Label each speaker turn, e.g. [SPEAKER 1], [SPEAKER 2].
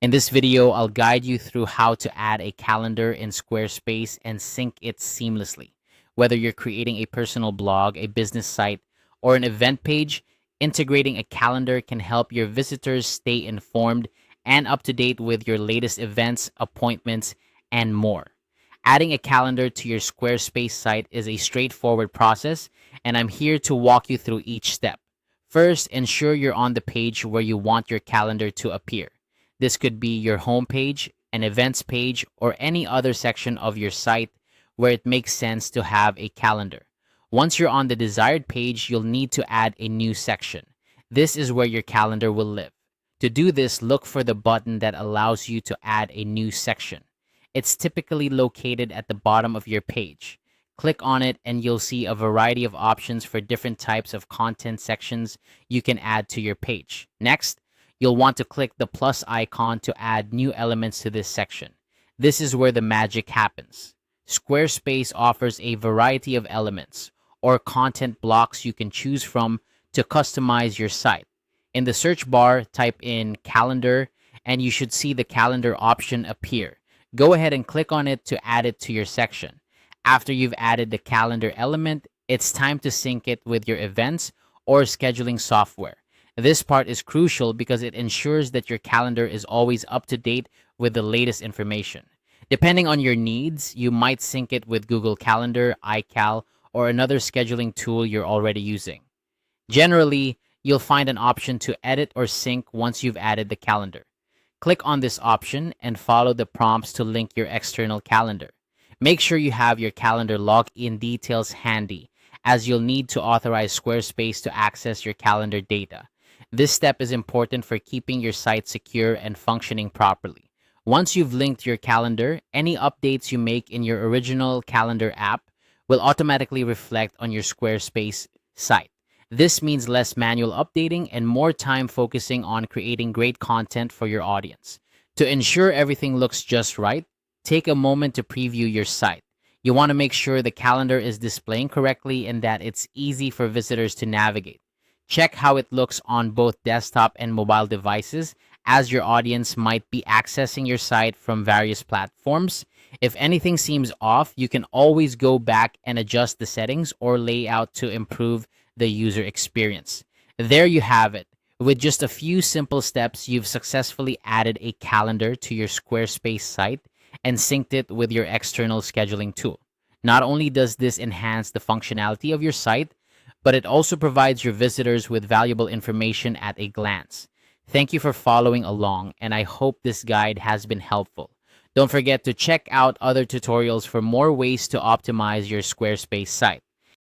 [SPEAKER 1] In this video, I'll guide you through how to add a calendar in Squarespace and sync it seamlessly. Whether you're creating a personal blog, a business site, or an event page, integrating a calendar can help your visitors stay informed and up to date with your latest events, appointments, and more. Adding a calendar to your Squarespace site is a straightforward process, and I'm here to walk you through each step. First, ensure you're on the page where you want your calendar to appear. This could be your home page, an events page, or any other section of your site where it makes sense to have a calendar. Once you're on the desired page, you'll need to add a new section. This is where your calendar will live. To do this, look for the button that allows you to add a new section. It's typically located at the bottom of your page. Click on it and you'll see a variety of options for different types of content sections you can add to your page. Next, you'll want to click the plus icon to add new elements to this section. This is where the magic happens. Squarespace offers a variety of elements or content blocks you can choose from to customize your site. In the search bar, type in calendar and you should see the calendar option appear. Go ahead and click on it to add it to your section. After you've added the calendar element, it's time to sync it with your events or scheduling software. This part is crucial because it ensures that your calendar is always up to date with the latest information. Depending on your needs, you might sync it with Google Calendar, iCal, or another scheduling tool you're already using. Generally, you'll find an option to edit or sync once you've added the calendar. Click on this option and follow the prompts to link your external calendar. Make sure you have your calendar login details handy, as you'll need to authorize Squarespace to access your calendar data. This step is important for keeping your site secure and functioning properly. Once you've linked your calendar, any updates you make in your original calendar app will automatically reflect on your Squarespace site. This means less manual updating and more time focusing on creating great content for your audience. To ensure everything looks just right, take a moment to preview your site. You want to make sure the calendar is displaying correctly and that it's easy for visitors to navigate. Check how it looks on both desktop and mobile devices, as your audience might be accessing your site from various platforms. If anything seems off, you can always go back and adjust the settings or layout to improve the user experience. There you have it. With just a few simple steps, you've successfully added a calendar to your Squarespace site and synced it with your external scheduling tool. Not only does this enhance the functionality of your site, but it also provides your visitors with valuable information at a glance. Thank you for following along, and I hope this guide has been helpful. Don't forget to check out other tutorials for more ways to optimize your Squarespace site.